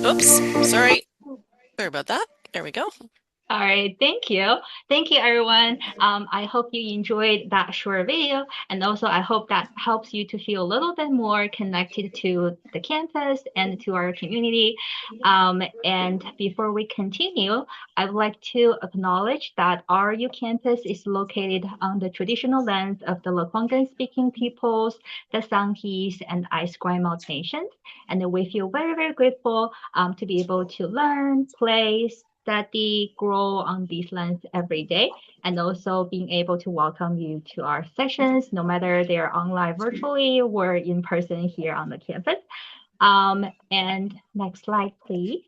Oops, sorry. Sorry about that. There we go. All right, thank you. Thank you, everyone. I hope you enjoyed that short video. And also, I hope that helps you to feel a little bit more connected to the campus and to our community. And before we continue, I'd like to acknowledge that RU campus is located on the traditional lands of the Lekwungen-speaking peoples, the Sanghees, and Esquimalt nations. And we feel very, very grateful to be able to learn, play, study, grow on these lands every day, and also being able to welcome you to our sessions, no matter they're online virtually or in person here on the campus. And next slide, please.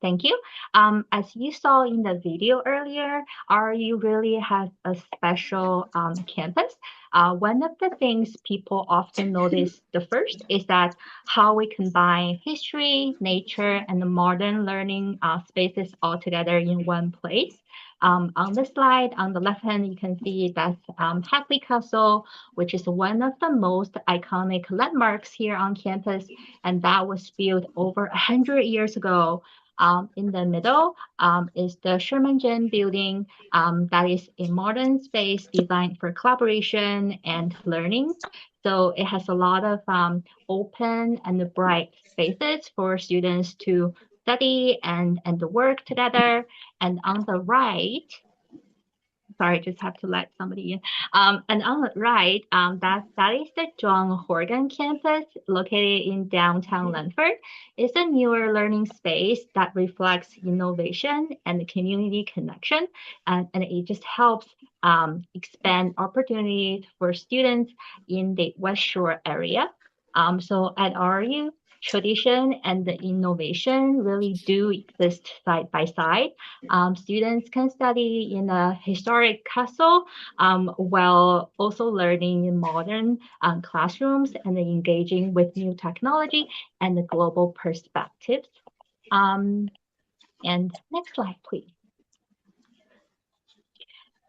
Thank you. As you saw in the video earlier, RU really has a special campus. One of the things people often notice the first is that how we combine history, nature, and the modern learning spaces all together in one place. On the slide, on the left hand, you can see that's Hagley Castle, which is one of the most iconic landmarks here on campus, and that was built over 100 years ago. In the middle is the Sherman Gen building that is a modern space designed for collaboration and learning. So it has a lot of open and bright spaces for students to study and work together. And on the right, sorry, just have to let somebody in. And on the right, that is the John Horgan campus located in downtown Lanford. It's a newer learning space that reflects innovation and community connection, and it just helps expand opportunities for students in the West Shore area. So at RU, tradition and the innovation really do exist side by side. Students can study in a historic castle while also learning in modern classrooms and engaging with new technology and the global perspectives. And next slide, please.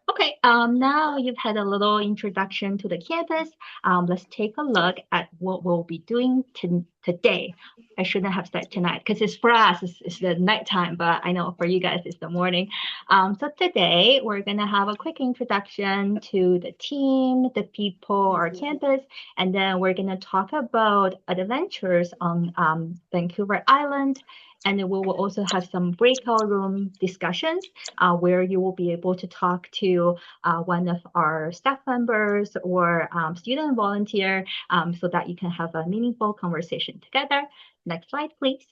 Okay, now you've had a little introduction to the campus. Let's take a look at what we'll be doing today. I shouldn't have said tonight because it's for us, it's the nighttime, but I know for you guys it's the morning. So today we're gonna have a quick introduction to the team, the people, our campus, and then we're gonna talk about adventures on Vancouver Island. And then we will also have some breakout room discussions where you will be able to talk to one of our staff members or student volunteer so that you can have a meaningful conversation together. Next slide, please.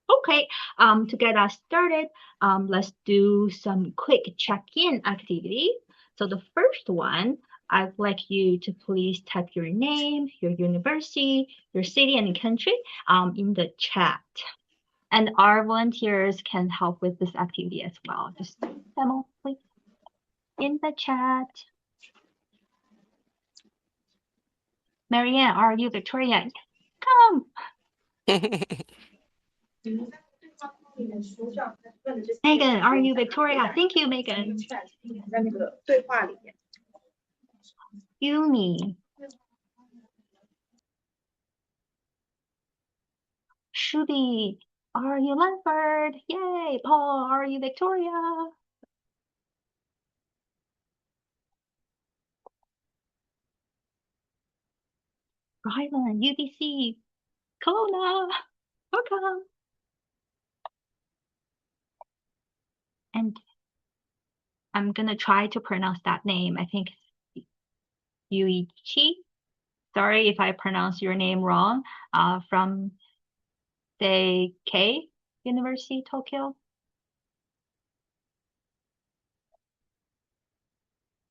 Okay, to get us started, let's do some quick check-in activity. So the first one, I'd like you to please type your name, your university, your city and country in the chat. And our volunteers can help with this activity as well. Just demo, please, in the chat. Marianne, are you Victoria? Come. Megan, are you Victoria? Thank you, Megan. Yumi. Shubi, are you Lanford? Yay. Paul, are you Victoria? Rylan, UBC, Kelowna, welcome. And I'm gonna try to pronounce that name. I think Yuichi. Sorry if I pronounce your name wrong. From Seikei University, Tokyo.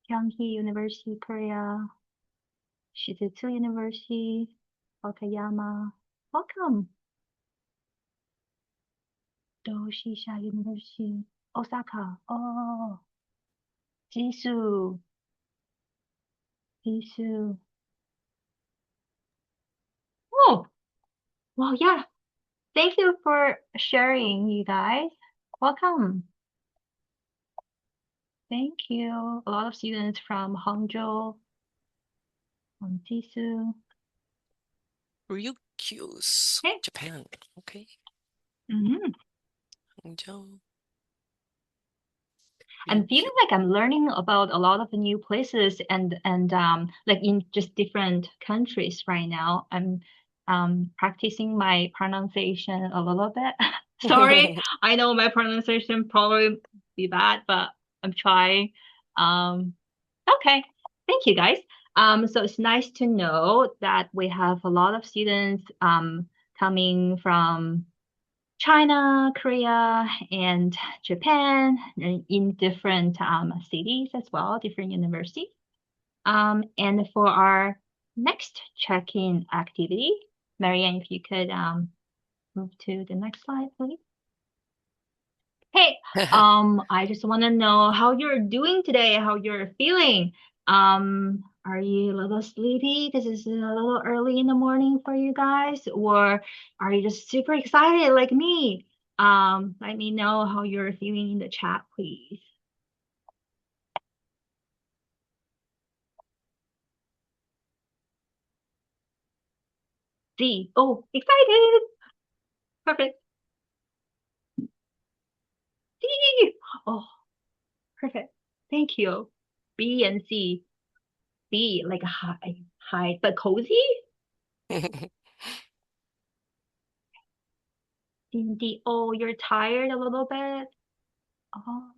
Kyunghee University, Korea. Shizuzu University, Wakayama. Welcome. Doshisha University, Osaka. Oh, Jisu. Jisu. Oh, well, yeah. Thank you for sharing, you guys. Welcome. Thank you. A lot of students from Hangzhou. Ontisu. Ryukyu's Okay. Japan. Okay. Mhm. Hangzhou, I'm Ryukyu. feeling like I'm learning about a lot of the new places and like in just different countries right now. I'm practicing my pronunciation a little bit. Sorry, I know my pronunciation probably be bad, but I'm trying. Um, okay, thank you guys. So it's nice to know that we have a lot of students coming from China, Korea, and Japan in different cities as well, different universities. And for our next check-in activity, Marianne, if you could move to the next slide, please. Hey, I just want to know how you're doing today, how you're feeling. Are you a little sleepy because it's a little early in the morning for you guys, or are you just super excited like me? Let me know how you're feeling in the chat, please. C. Oh, excited. Perfect. C. Oh, perfect. Thank you. B and C. B like high, but cozy. C D. Oh, you're tired a little bit. Oh.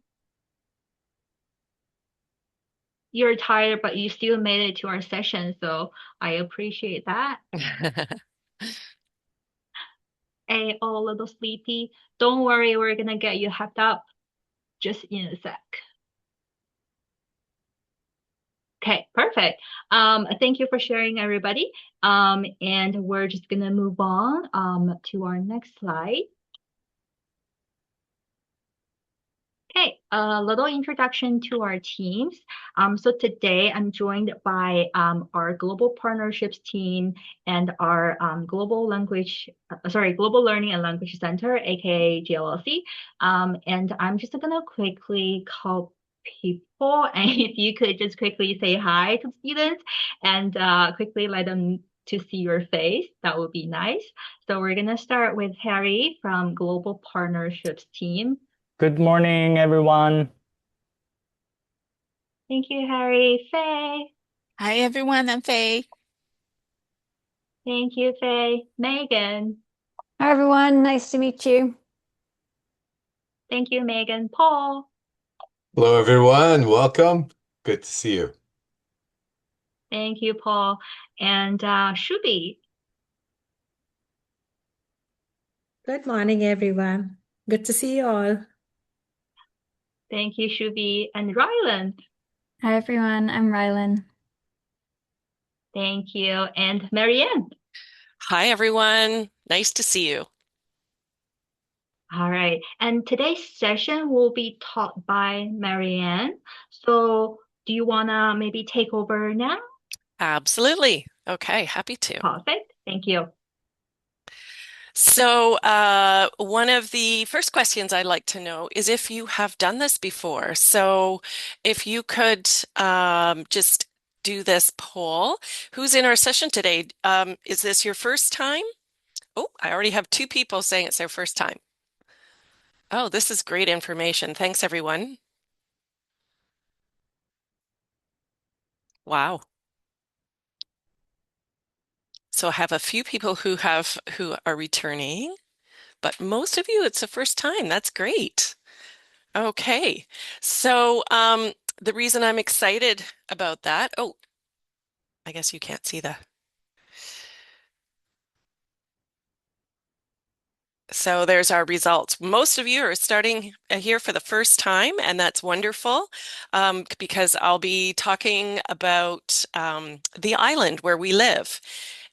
You're tired, but you still made it to our session, so I appreciate that. Hey, oh, a little sleepy. Don't worry, we're gonna get you hyped up just in a sec. Okay, perfect. Thank you for sharing, everybody. And we're just gonna move on to our next slide. Okay, a little introduction to our teams. So today I'm joined by our global partnerships team and our Global Learning and Language Center, aka GLLC. And I'm just gonna quickly call people, and if you could just quickly say hi to students and quickly let them to see your face, that would be nice. So we're gonna start with Harry from Global Partnerships team. Good morning, everyone. Thank you, Harry. Faye. Hi, everyone. I'm Faye. Thank you, Faye. Megan. Hi, everyone. Nice to meet you. Thank you, Megan. Paul. Hello, everyone. Welcome. Good to see you. Thank you, Paul. And Shubi. Good morning, everyone. Good to see you all. Thank you, Shubi. And Rylan. Hi, everyone. I'm Rylan. Thank you. And Marianne. Hi, everyone. Nice to see you. All right. And today's session will be taught by Marianne. So do you want to maybe take over now? Absolutely. Okay, happy to. Perfect. Thank you. So, one of the first questions I'd like to know is if you have done this before. So, if you could just do this poll. Who's in our session today? Is this your first time? Oh, I already have two people saying it's their first time. Oh, this is great information. Thanks, everyone. Wow. So I have a few people who are returning, but most of you, it's the first time. That's great. Okay. So the reason I'm excited about that, oh, I guess you can't see the. So there's our results. Most of you are starting here for the first time, and that's wonderful because I'll be talking about the island where we live.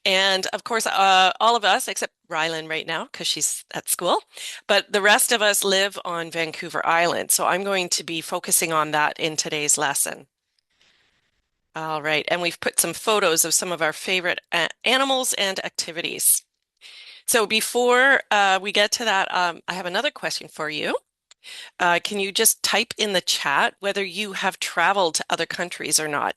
And of course, all of us, except Rylan right now, because she's at school, but the rest of us live on Vancouver Island. So I'm going to be focusing on that in today's lesson. All right, and we've put some photos of some of our favorite animals and activities. So before we get to that, I have another question for you. Can you just type in the chat whether you have traveled to other countries or not?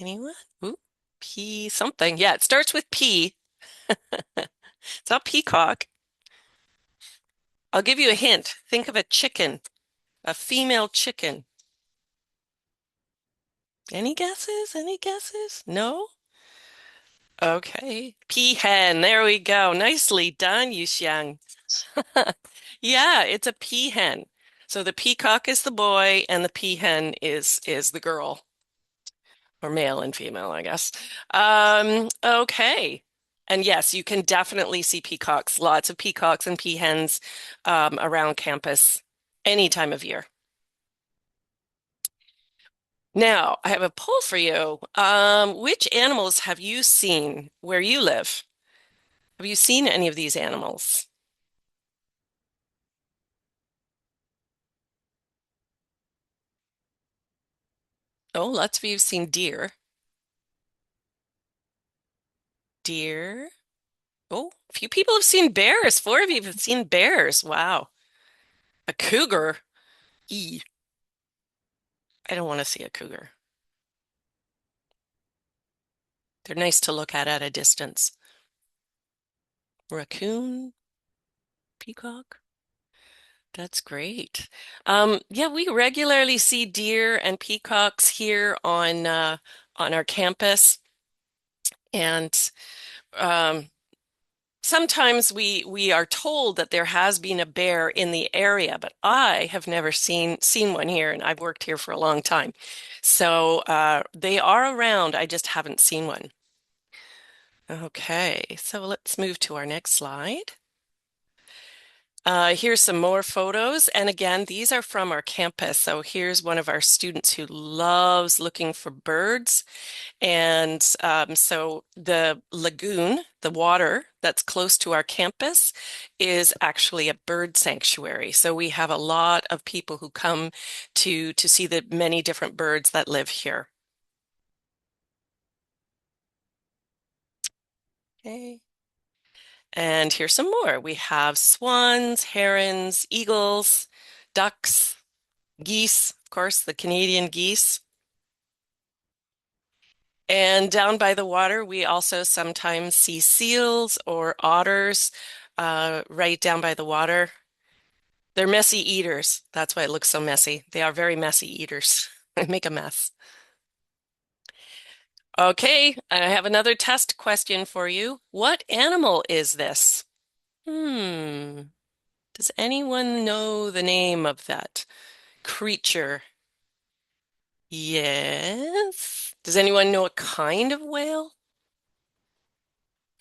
Anyone? Ooh, P something. Yeah, it starts with P. It's not peacock. I'll give you a hint. Think of a chicken, a female chicken. Any guesses? Any guesses? No? Okay. Peahen. There we go. Nicely done, Yuxiang. Yeah, it's a peahen. So the peacock is the boy and the peahen is the girl, or male and female, I guess. Okay. And yes, you can definitely see peacocks, lots of peacocks and peahens around campus any time of year. Now, I have a poll for you. Which animals have you seen where you live? Have you seen any of these animals? Oh, lots of you have seen deer. Deer. Oh, a few people have seen bears. Four of you have seen bears. Wow. A cougar. E. I don't want to see a cougar. They're nice to look at a distance. Raccoon, peacock. That's great. Yeah, we regularly see deer and peacocks here on our campus, and um, sometimes we are told that there has been a bear in the area, but I have never seen one here, and I've worked here for a long time. So they are around. I just haven't seen one. Okay, so let's move to our next slide. Here's some more photos. And again, these are from our campus. So here's one of our students who loves looking for birds. And so the lagoon, the water that's close to our campus, is actually a bird sanctuary. So we have a lot of people who come to see the many different birds that live here. Okay. And here's some more. We have swans, herons, eagles, ducks, geese, of course, the Canadian geese. And down by the water, we also sometimes see seals or otters right down by the water. They're messy eaters. That's why it looks so messy. They are very messy eaters. They make a mess. Okay, I have another test question for you. What animal is this? Hmm. Does anyone know the name of that creature? Yes. Does anyone know a kind of whale?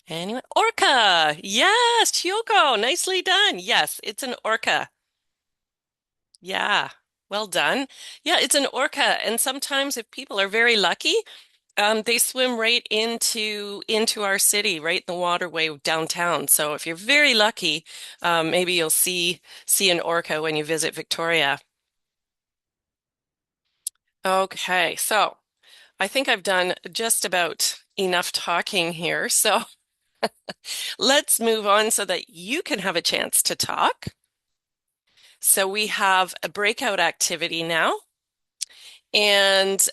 Anyone? Orca! Yes, Kyoko, nicely done. Yes, it's an orca. Yeah, well done. Yeah, it's an orca. And sometimes if people are very lucky, they swim right into our city, right in the waterway downtown. So if you're very lucky, maybe you'll see an orca when you visit Victoria. Okay, so I think I've done just about enough talking here. So let's move on so that you can have a chance to talk. So we have a breakout activity now, and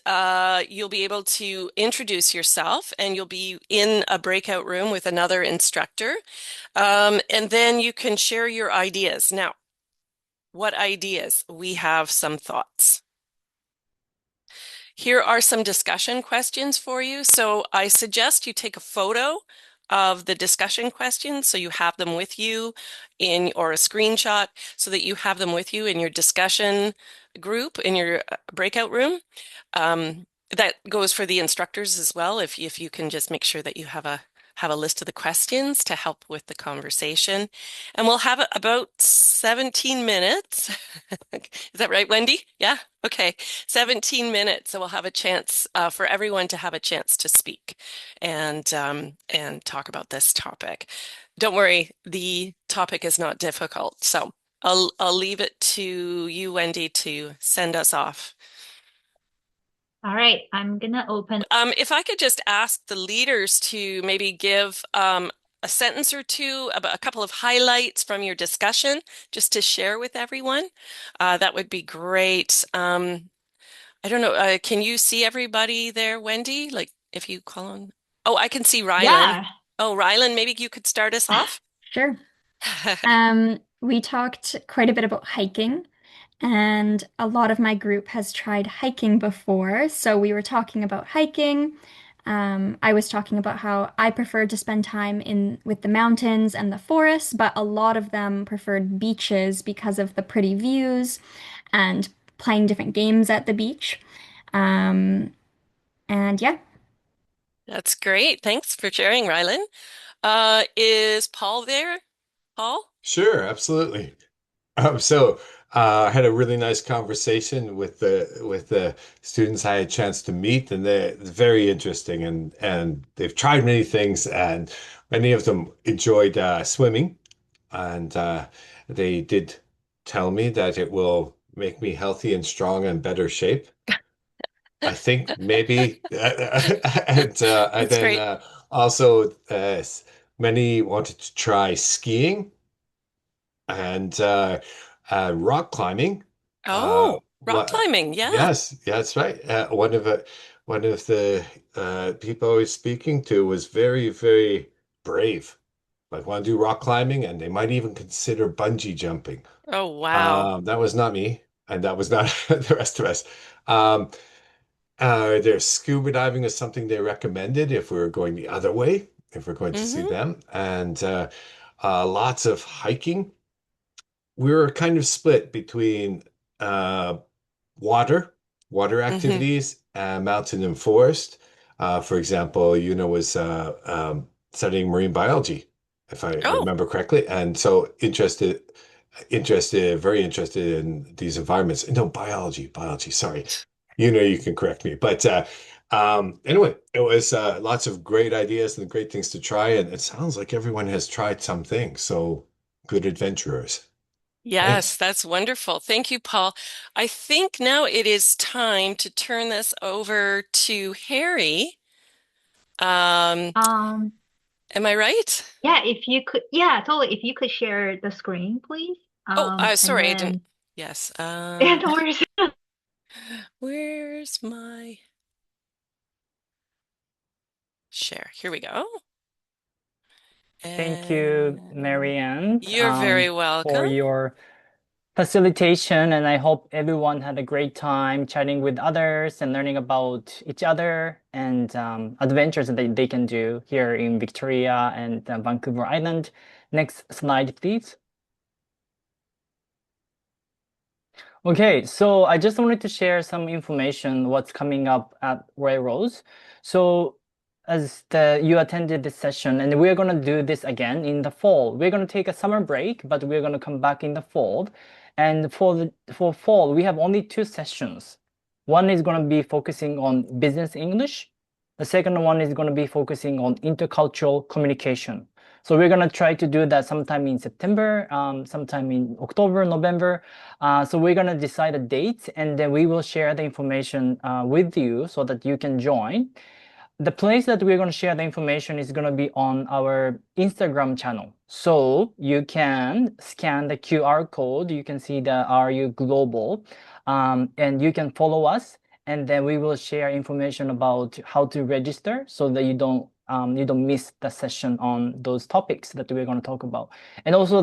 you'll be able to introduce yourself, and you'll be in a breakout room with another instructor, and then you can share your ideas. Now, what ideas? We have some thoughts. Here are some discussion questions for you. So I suggest you take a photo of the discussion questions so you have them with you or a screenshot so that you have them with you in your discussion group in your breakout room. That goes for the instructors as well. If you can just make sure that you have a list of the questions to help with the conversation. And we'll have about 17 minutes. Is that right, Wendy? Yeah? Okay. 17 minutes. So we'll have a chance for everyone to have a chance to speak and talk about this topic. Don't worry, the topic is not difficult. So I'll leave it to you, Wendy, to send us off. All right, I'm gonna open. If I could just ask the leaders to maybe give a sentence or two about a couple of highlights from your discussion, just to share with everyone, that would be great. I don't know. Can you see everybody there, Wendy? Like if you call on. Oh, I can see Rylan. Yeah. Oh, Rylan, maybe you could start us off? Sure. We talked quite a bit about hiking, and a lot of my group has tried hiking before. So we were talking about hiking. I was talking about how I preferred to spend time in with the mountains and the forests, but a lot of them preferred beaches because of the pretty views and playing different games at the beach. Um, and yeah. That's great. Thanks for sharing, Rylan. Is Paul there? Paul? Sure, absolutely. I had a really nice conversation with the students I had a chance to meet, and they're very interesting, and they've tried many things, and many of them enjoyed swimming, and they did tell me that it will make me healthy and strong and better shape. I think maybe, and That's then great. also many wanted to try skiing and rock climbing. Uh, Oh, rock what? climbing. Yeah. Yes, yeah, that's right. One of the people I was speaking to was very, very brave. Like want to do rock climbing, and they might even consider bungee jumping. Oh, wow. That was not me, and that was not the rest of us. Um, there's scuba diving is something they recommended if we were going the other way, if we're going to see Hmm. them, and lots of hiking. We were kind of split between uh, water, water Hmm. activities, mountain and forest. For example, Yuna was studying marine biology, if I Oh, remember correctly, and so very interested in these environments. No, biology. Sorry, you can correct me, but anyway, it was lots of great ideas and great things to try, and it sounds like everyone has tried something. So good adventurers. yes, Thanks. that's wonderful. Thank you, Paul. I think now it is time to turn this over to Harry. Um, Um, am I right? yeah, if you could, yeah, totally. If you could share the screen, please. Oh, And sorry, I didn't. then, Yes. yeah, no worries. Where's my share? Here we go. Thank you, And Marianne, you're very for welcome. your facilitation. And I hope everyone had a great time chatting with others and learning about each other and adventures that they can do here in Victoria and Vancouver Island. Next slide, please. Okay, so I just wanted to share some information what's coming up at Railroads. So you attended this session, and we're gonna do this again in the fall. We're gonna take a summer break, but we're gonna come back in the fall. And for fall, we have only two sessions. One is gonna be focusing on business English. The second one is gonna be focusing on intercultural communication. So we're gonna try to do that sometime in September, sometime in October, November. So we're gonna decide a date, and then we will share the information with you so that you can join. The place that we're gonna share the information is gonna be on our Instagram channel. So you can scan the QR code. You can see the RU Global, and you can follow us. And then we will share information about how to register so that you don't miss the session on those topics that we're gonna talk about. And also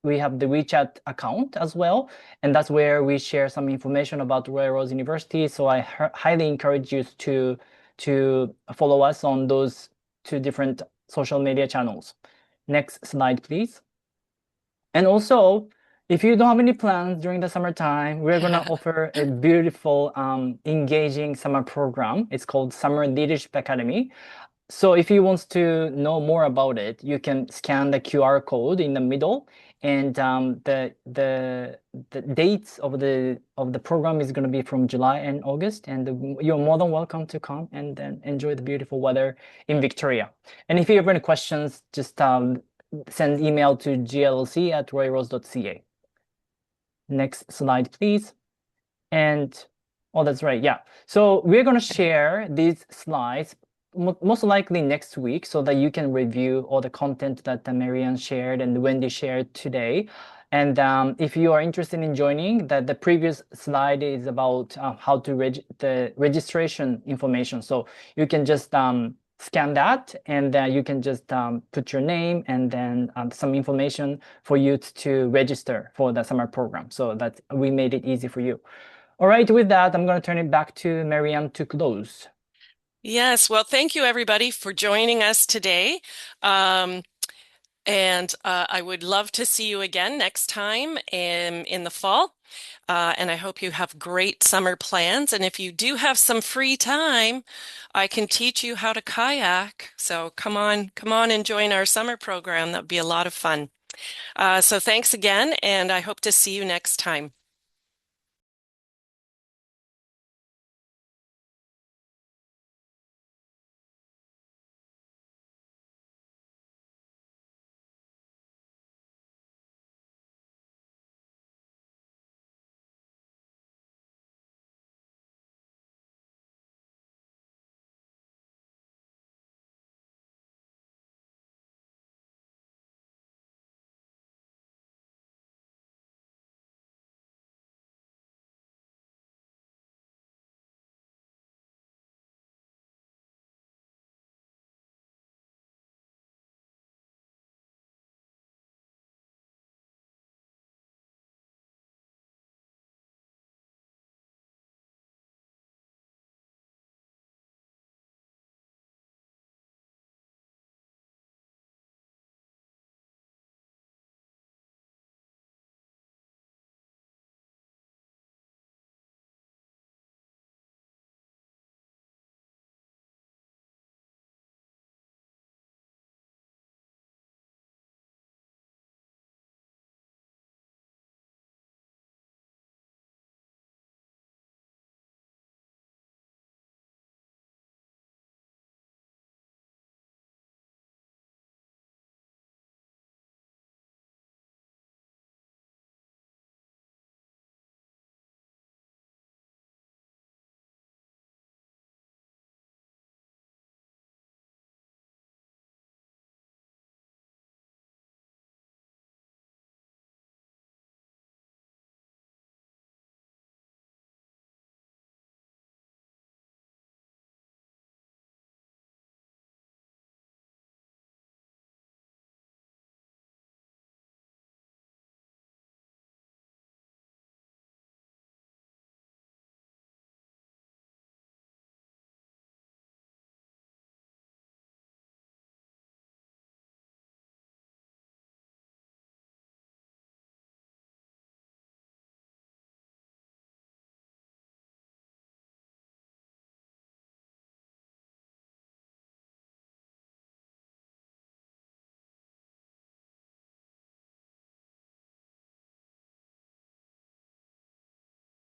we have the WeChat account as well, and that's where we share some information about Royal Rose University. So I highly encourage you to follow us on those two different social media channels. Next slide, please. And also, if you don't have any plans during the summertime, we're gonna offer a beautiful, engaging summer program. It's called Summer Leadership Academy. So if you want to know more about it, you can scan the QR code in the middle, and the dates of the program is going to be from July and August, and you're more than welcome to come and then enjoy the beautiful weather in Victoria. And if you have any questions, just send email to glc@royrose.ca. Next slide, please. And oh, that's right. Yeah. So we're going to share these slides most likely next week so that you can review all the content that Marianne shared and Wendy shared today. And if you are interested in joining, the previous slide is about how to the registration information. So you can just scan that, and you can just put your name and then some information for you to register for the summer program. So that we made it easy for you. All right, with that, I'm going to turn it back to Marianne to close. Yes, well, thank you everybody for joining us today. And I would love to see you again next time in the fall. And I hope you have great summer plans. And if you do have some free time, I can teach you how to kayak. So come on and join our summer program. That would be a lot of fun. So thanks again, and I hope to see you next time.